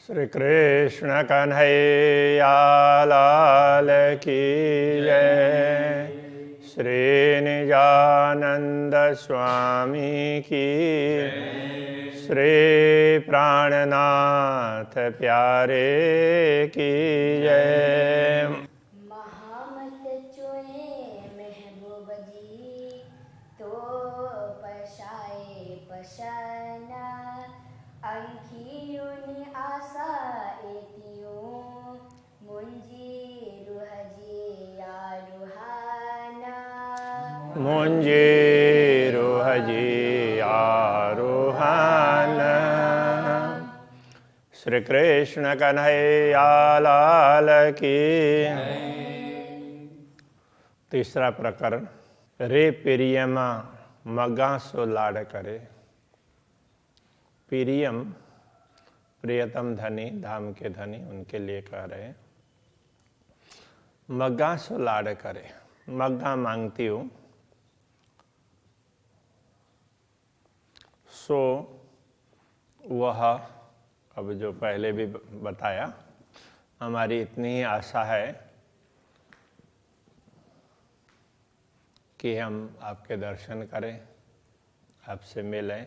श्री कृष्ण कन्हैया लाल की जय। श्री निजानंद स्वामी की श्री प्राणनाथ प्यारे की जय। महामत चुए महबूब जी तो पशाए पशना अंखियुनि आशा एतियों मुंजी रुहजी या रुहाना मुंजे रुहजी आरोहन। श्री कृष्ण कन्हैया लाल की। तीसरा प्रकरण। रे प्रियमा मगा सो लाड करे। प्रियम प्रियतम धनी, धाम के धनी, उनके लिए कह रहे हैं। मग्गा सो लाड करे, मग्गा मांगती हूँ। सो वह, अब जो पहले भी बताया, हमारी इतनी ही आशा है कि हम आपके दर्शन करें, आपसे मिलें।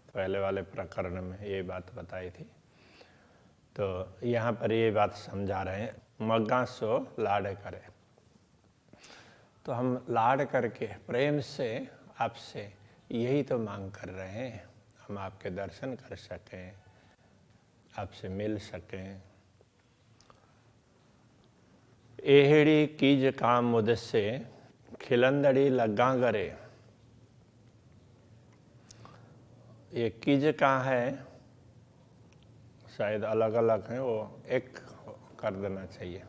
पहले वाले प्रकरण में ये बात बताई थी, तो यहाँ पर ये बात समझा रहे हैं, मग्गा सो लाड करे। तो हम लाड करके प्रेम से आपसे यही तो मांग कर रहे हैं, हम आपके दर्शन कर सकें, आपसे मिल सकें। एहड़ी कीज काम मुझसे खिलंदड़ी लगा करे। ये कीज कहाँ है, शायद अलग अलग है, वो एक कर देना चाहिए।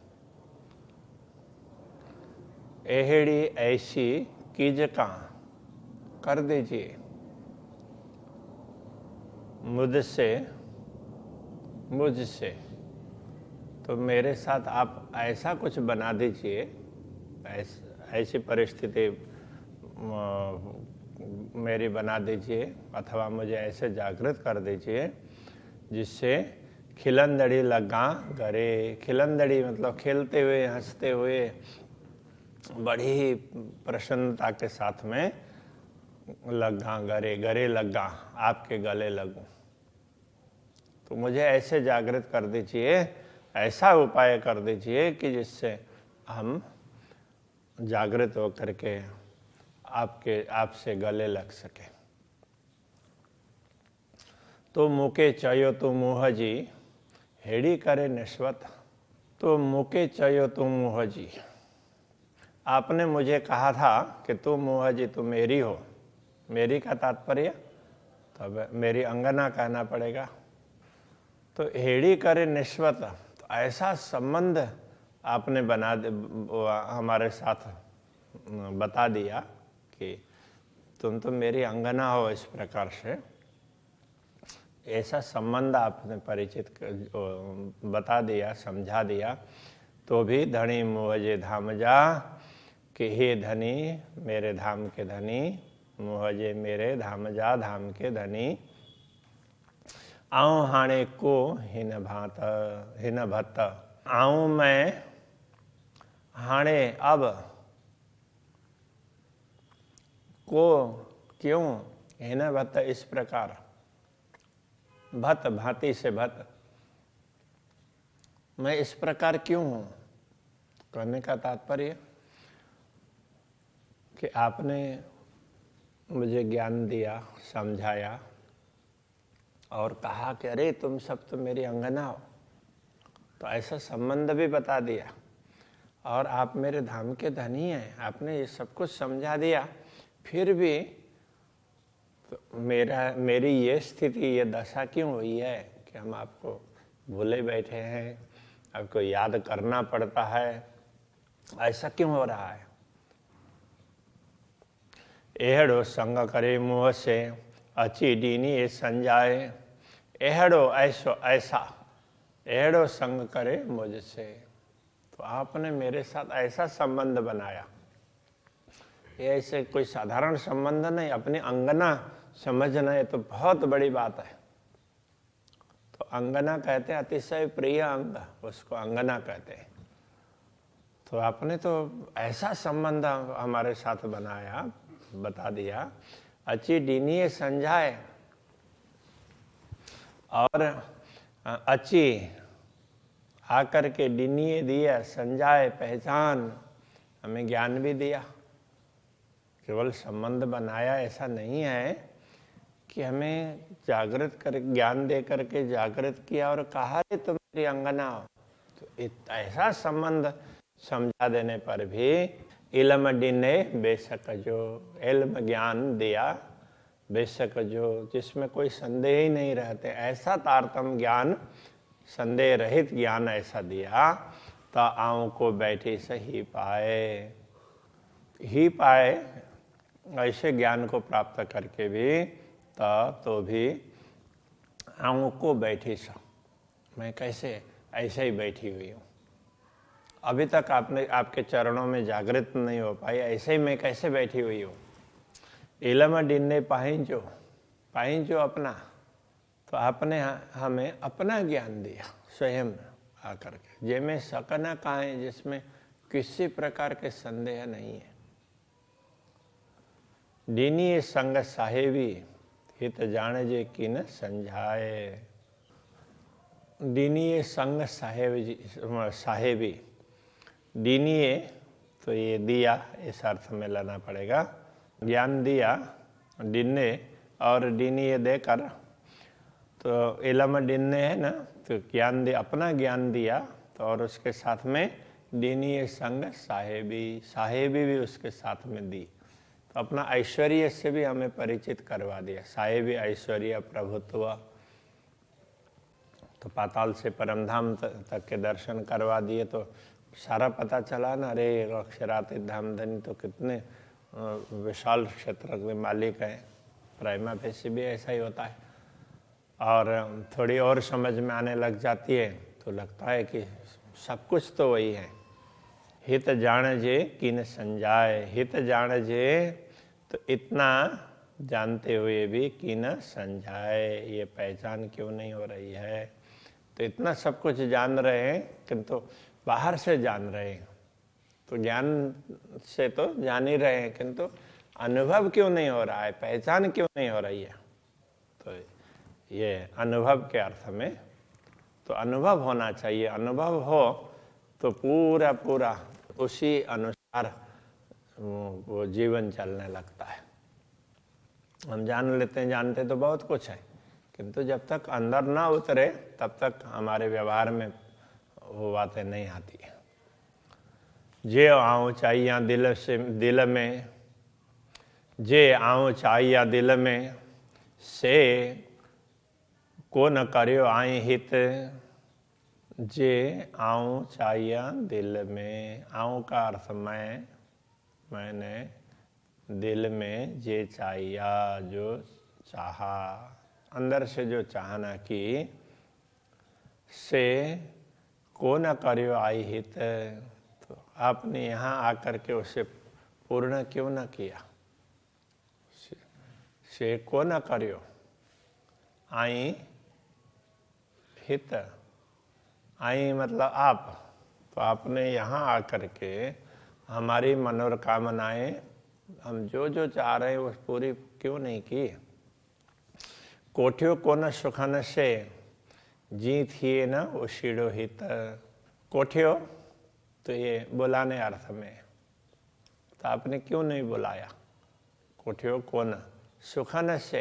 एहड़ी ऐसी कीज कहाँ कर दीजिए मुझसे, मुझसे। तो मेरे साथ आप ऐसा कुछ बना दीजिए, ऐसी परिस्थिति मेरी बना दीजिए, अथवा मुझे ऐसे जागृत कर दीजिए जिससे खिलंदड़ी लगा गरे। खिलंदड़ी मतलब खेलते हुए, हंसते हुए, बड़ी ही प्रसन्नता के साथ में लगा गरे, गरे लगा, आपके गले लगूं। तो मुझे ऐसे जागृत कर दीजिए, ऐसा उपाय कर दीजिए कि जिससे हम जागृत होकर के आपसे गले लग सके। तो मुके चयो तू मुँह जी हेड़ी करे नश्वत। तो मुके चयो तू मुँह जी, आपने मुझे कहा था कि तू मुँह जी, तू मेरी हो। मेरी का तात्पर्य तब मेरी अंगना कहना पड़ेगा। तो हेड़ी करे निश्वत, तो ऐसा संबंध आपने बना हमारे साथ बता दिया कि तुम तो मेरी अंगना हो। इस प्रकार से ऐसा संबंध आपने परिचित बता दिया, समझा दिया। तो भी धनी मुझे धाम जा, कि हे धनी, मेरे धाम के धनी, मुझे मेरे धाम जा, धाम के धनी। आऊं हाणे को हिन भत, आऊं मैं हाणे अब, को क्यों, हिन भत इस प्रकार, भत भांति से भत, मैं इस प्रकार क्यों हूं। कहने का तात्पर्य कि आपने मुझे ज्ञान दिया, समझाया और कहा कि अरे तुम सब तो मेरी अंगना हो। तो ऐसा संबंध भी बता दिया और आप मेरे धाम के धनी हैं, आपने ये सब कुछ समझा दिया। फिर भी तो मेरी ये स्थिति, ये दशा क्यों हुई है कि हम आपको भूले बैठे हैं, आपको याद करना पड़ता है, ऐसा क्यों हो रहा है। एहड़ो संग करे मुँह से अची डीनी ये संजाए। एहड़ो ऐसो ऐसा, एहड़ो संग करे मुझसे। तो आपने मेरे साथ ऐसा संबंध बनाया, ये ऐसे कोई साधारण संबंध नहीं, अपनी अंगना समझना, ये तो बहुत बड़ी बात है। तो अंगना कहते हैं, अतिशय प्रिय अंग, उसको अंगना कहते हैं। तो आपने तो ऐसा संबंध हमारे साथ बनाया, बता दिया, अची डीनिए संजाए, और अची आकर के डीनिए दिया, संजाए पहचान, हमें ज्ञान भी दिया। केवल संबंध बनाया ऐसा नहीं है कि हमें जागृत कर, ज्ञान दे करके जागृत किया और कहा रे तुम मेरी अंगना हो। तो ऐसा संबंध समझा देने पर भी इल्म डिने बेशक जो, इल्म ज्ञान दिया बेशक जो, जिसमें कोई संदेह ही नहीं रहते, ऐसा तारतम ज्ञान, संदेह रहित ज्ञान ऐसा दिया, तो आँव को बैठी सही पाए, ही पाए। ऐसे ज्ञान को प्राप्त करके भी तो भी आँव को बैठी सा, मैं कैसे ऐसे ही बैठी हुई हूँ, अभी तक आपने आपके चरणों में जागृत नहीं हो पाई, ऐसे ही मैं कैसे बैठी हुई हूँ। इलम डिन्ने पाहिंजो अपना, तो आपने हमें अपना ज्ञान दिया स्वयं आकर के, जिसमें शक न काहे, जिसमें किसी प्रकार के संदेह नहीं है। डीनिए संग साहेबी, हित जान जे किन संझाए। डीनिए संग साहेबी, डीनिए तो ये दिया, इस अर्थ में लेना पड़ेगा, ज्ञान दिया, डिन्ने और डीनिए देकर, तो इलम डिन्ने है ना, तो ज्ञान दिया, अपना ज्ञान दिया, तो और उसके साथ में डीनिए संग साहेबी, साहेबी भी उसके साथ में दी, तो अपना ऐश्वर्य से भी हमें परिचित करवा दिया। साहेबी ऐश्वर्य, प्रभुत्व, तो पाताल से परमधाम तक के दर्शन करवा दिए, तो सारा पता चला ना, अरे अक्षरातीत धामधनी तो कितने विशाल क्षेत्र के मालिक हैं। प्राइमा फेसी भी ऐसा ही होता है, और थोड़ी और समझ में आने लग जाती है तो लगता है कि सब कुछ तो वही है। हित जान जे किन संजाए, हित जान जे, तो इतना जानते हुए भी किन संजाए, ये पहचान क्यों नहीं हो रही है। तो इतना सब कुछ जान रहे हैं किंतु बाहर से जान रहे हैं, तो ज्ञान से तो जान ही रहे हैं, किंतु अनुभव क्यों नहीं हो रहा है, पहचान क्यों नहीं हो रही है। तो ये अनुभव के अर्थ में, तो अनुभव होना चाहिए, अनुभव हो तो पूरा पूरा उसी अनुसार वो जीवन चलने लगता है। हम जान लेते हैं, जानते तो बहुत कुछ है, किंतु जब तक अंदर ना उतरे तब तक हमारे व्यवहार में वो बातें नहीं आती है। जे आऊँ चाहिए दिल में, जे आऊँ चाहिए दिल में, से को न करियो आई हित। जे आऊँ चाहिए दिल में, आऊँ का अर्थ मैंने दिल में जे चाहिए, जो चाहा, अंदर से जो चाहना की, से को न करियो आई हित, तो आपने यहाँ आकर के उसे पूर्ण क्यों न किया। से को न करियो आई हित, आई मतलब आप, तो आपने यहाँ आकर के हमारी मनोकामनाएं, हम जो जो चाह रहे हैं वो पूरी क्यों नहीं की। कोठियो को न सुखन से, जी थिए न उशीड़ो हित। कोठियो तो ये बुलाने अर्थ में, तो आपने क्यों नहीं बुलाया। कोठियो को न सुखन से,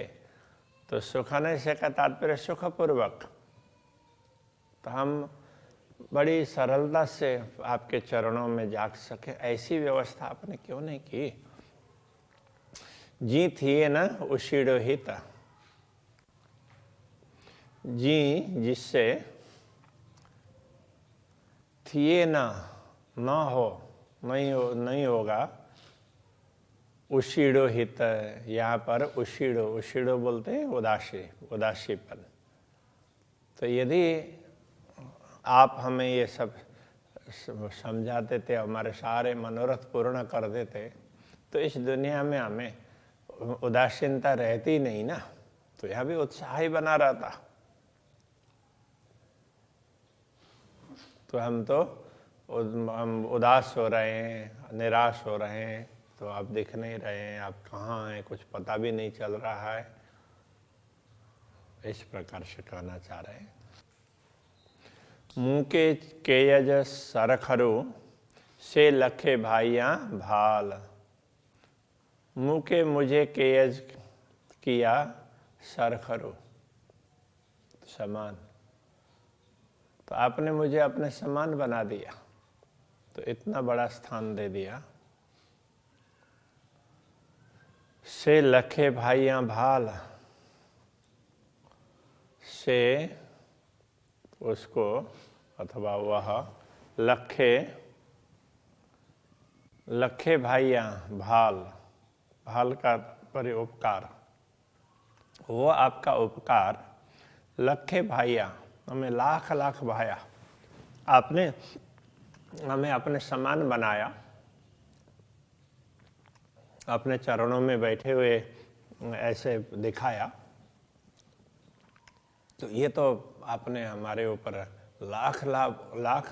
तो सुखन से का तात्पर्य सुखपूर्वक, तो हम बड़ी सरलता से आपके चरणों में जाग सके, ऐसी व्यवस्था आपने क्यों नहीं की। जी थिए न उशीड़ो हित, जी जिससे थिए न हो, नहीं होगा, उशीड़ो हित, यहाँ पर उशीड़ो बोलते हैं उदासीपन। तो यदि आप हमें ये सब समझा देते, हमारे सारे मनोरथ पूर्ण कर देते, तो इस दुनिया में हमें उदासीनता रहती नहीं ना, तो यहाँ भी उत्साह ही बना रहता। तो हम तो हम उदास हो रहे हैं, निराश हो रहे हैं, तो आप दिख नहीं रहे हैं, आप कहाँ हैं, कुछ पता भी नहीं चल रहा है। इस प्रकार से कहना चाह रहे हैं। मुँह के केयज सरखरु से लखे भाइयाँ भाल। मुँह के मुझे केयज किया सरखरु, समान, तो आपने मुझे अपने समान बना दिया, तो इतना बड़ा स्थान दे दिया। से लखे भाइयाँ भाल, से उसको अथवा वह लखे, लखे भाइयाँ भाल, भाल का उपकार, वो आपका उपकार। लखे भाइयाँ, हमें लाख लाख भाया, आपने हमें अपने समान बनाया, अपने चरणों में बैठे हुए ऐसे दिखाया। तो ये तो आपने हमारे ऊपर लाख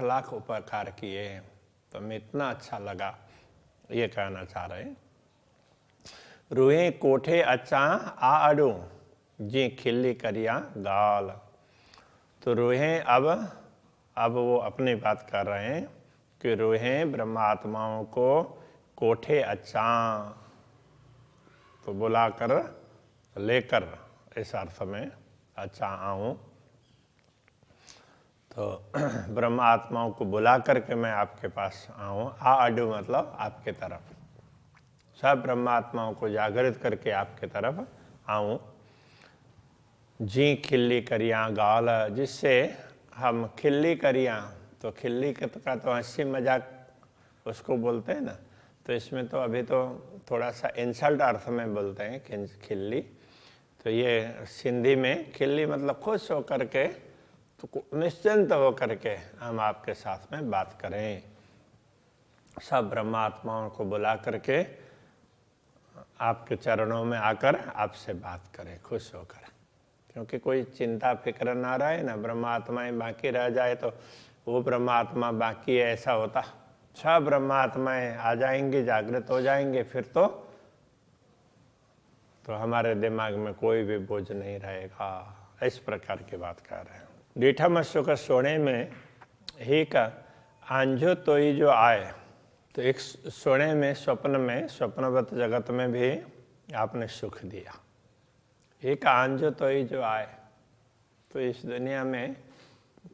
लाख उपकार किए हैं, तो हमें इतना अच्छा लगा, ये कहना चाह रहे हैं। रूहे कोठे अच्छा आ अडू जी खिल्ली करिया गाल। तो रूहें अब वो अपनी बात कर रहे हैं कि रूहें ब्रह्मात्माओं को कोठे अच्छा, तो बुलाकर लेकर, इस अर्थ में अच्छा आऊं, तो ब्रह्म आत्माओं को बुला करके मैं आपके पास आऊं। आ अडू मतलब आपके तरफ, सब ब्रह्म आत्माओं को जागृत करके आपके तरफ आऊं। जी खिल्ली करियाँ गाल, जिससे हम खिल्ली करियाँ, तो खिल्ली का तो हंसी मजाक उसको बोलते हैं ना, तो इसमें तो अभी तो थोड़ा सा इंसल्ट अर्थ में बोलते हैं खिल्ली। तो ये सिंधी में खिल्ली मतलब खुश होकर के, तो निश्चिंत होकर के हम आपके साथ में बात करें। सब ब्रह्मात्माओं को बुला करके आपके चरणों में आकर आपसे बात करें खुश होकर, क्योंकि कोई चिंता फिक्र ना रहे ना, ब्रह्मात्माएं बाकी रह जाए तो वो ब्रह्मात्मा बाकी है ऐसा होता। सब ब्रह्मात्माएं आ जाएंगे, जागृत हो जाएंगे, फिर तो हमारे दिमाग में कोई भी बोझ नहीं रहेगा। इस प्रकार की बात कर रहे हैं। डीठा सुख सोने में ही का आंझो तो ही जो आए, तो एक सोने में, स्वप्नवत जगत में भी आपने सुख दिया। एक आंझो तो ही जो आए, तो इस दुनिया में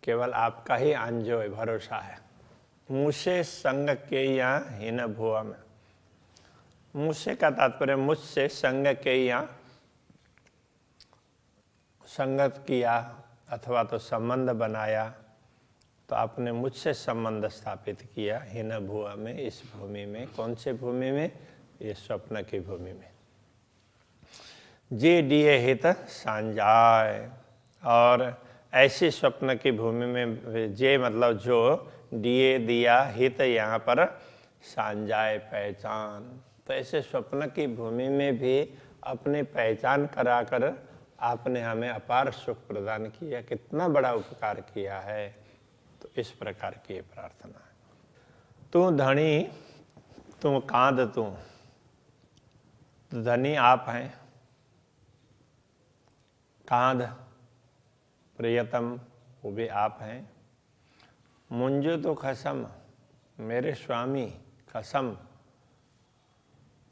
केवल आपका ही आंझो है, भरोसा है। मुझसे संग के यहाँ हीन भुआ में, मुझसे का तात्पर्य मुझसे, संग के यहाँ संगत किया अथवा तो संबंध बनाया, तो आपने मुझसे संबंध स्थापित किया हीन भुआ में, इस भूमि में। कौन से भूमि में? ये स्वप्न की भूमि में। जे दिए हित सांजाय, और ऐसी स्वप्न की भूमि में, जे मतलब जो, दिए दिया, हित यहाँ पर सांजाय पहचान, तो ऐसे स्वप्न की भूमि में भी अपनी पहचान कराकर आपने हमें अपार सुख प्रदान किया। कितना बड़ा उपकार किया है। तो इस प्रकार की प्रार्थना है। तू धनी तू कांद तू, तो धनी आप हैं, कांद प्रियतम वो भी आप हैं। मुंजो तो खसम, मेरे स्वामी, खसम,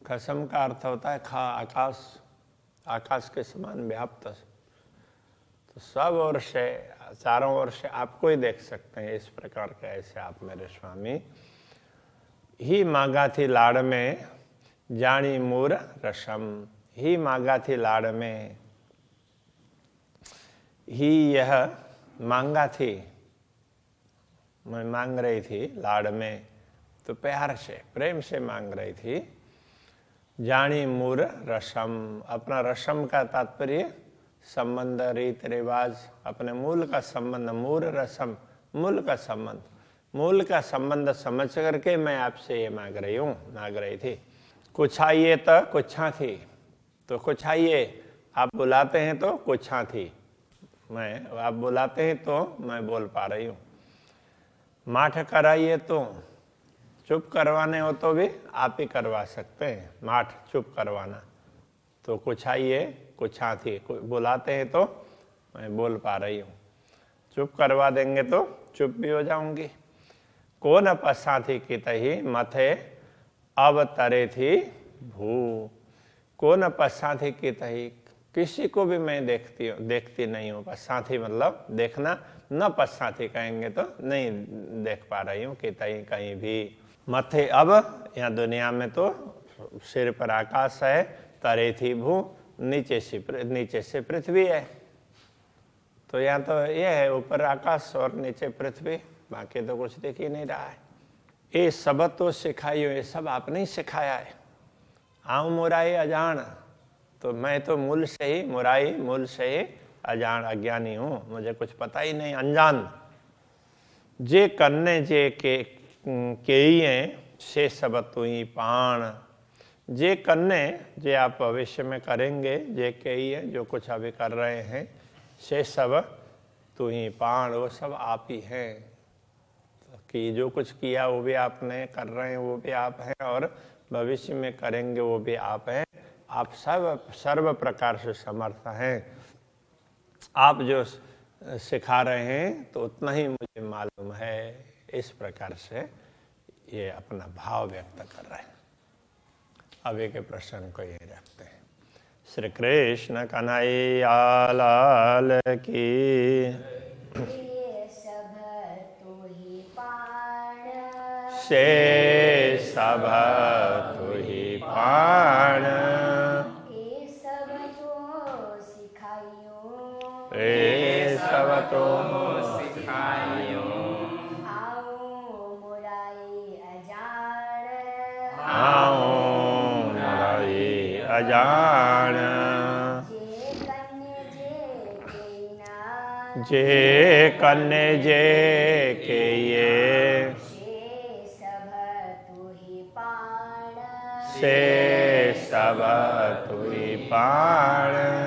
खसम का अर्थ होता है आकाश, आकाश के समान व्याप्त। तो सब ओर से, चारों ओर से आपको ही देख सकते हैं, इस प्रकार के ऐसे आप मेरे स्वामी। ही मांगा थी लाड़ में जानी मूर रसम, ही मांगा थी लाड़ में, ही यह मांगा थी, मैं मांग रही थी लाड़ में, तो प्यार से, प्रेम से मांग रही थी। जानी मूर रसम, अपना रसम का तात्पर्य संबंध, रीत रिवाज, अपने मूल का संबंध। मूल रसम, मूल का संबंध, मूल का संबंध समझ करके मैं आपसे ये मांग रही थी। कुछ आइए तो कुछा थी, तो कुछ आइए, आप बुलाते हैं तो कुछा थी, मैं, आप बुलाते हैं तो मैं बोल पा रही हूँ। माठ कराइए तो चुप करवाने हो तो भी आप ही करवा सकते हैं। माठ चुप करवाना तो कुछ आइए कुछ हाथी, बुलाते हैं तो मैं बोल पा रही हूँ, चुप करवा देंगे तो चुप भी हो जाऊंगी। को न पसाथी की तही मथे अब तरे थी भू। को न पसाथी की तही, किसी को भी मैं देखती नहीं हूँ। पसाथी मतलब देखना, न पसाथी कहेंगे तो नहीं देख पा रही हूँ कि तही कहीं भी। मथे अब, यहाँ दुनिया में तो सिर पर आकाश है, तरे थी भू, नीचे से पृथ्वी है। तो यहाँ तो ये है, ऊपर आकाश और नीचे पृथ्वी, बाकी तो कुछ दिख ही नहीं रहा है। ये सब तो सिखाइयो, ये सब आपने ही सिखाया है। आऊँ मुराई अजान, तो मैं तो मूल से ही मुराई, मूल से ही अजान अज्ञानी हूँ, मुझे कुछ पता ही नहीं, अनजान। जे कन्ने जे के से सब तू ही पाण। जे कन्ने, जे आप भविष्य में करेंगे, जे के जो कुछ अभी कर रहे हैं, से सब तू ही पाण, वो सब आप ही हैं। कि जो कुछ किया वो भी आपने, कर रहे हैं वो भी आप हैं, और भविष्य में करेंगे वो भी आप हैं। आप सब सर्व प्रकार से समर्थ हैं। आप जो सिखा रहे हैं तो उतना ही मुझे मालूम है। इस प्रकार से ये अपना भाव व्यक्त कर रहे हैं। अभी के प्रश्न को यही रखते हैं। श्री कृष्ण कन्हैया लाल की। से सब तू ही पाण। ए सब तो सिखाइयो, ए सब तो सिखाइयो। आओ मुराई अजान, आओ मुराई अजान। जे कन्ने जे के ये, से सब तू ही पाण।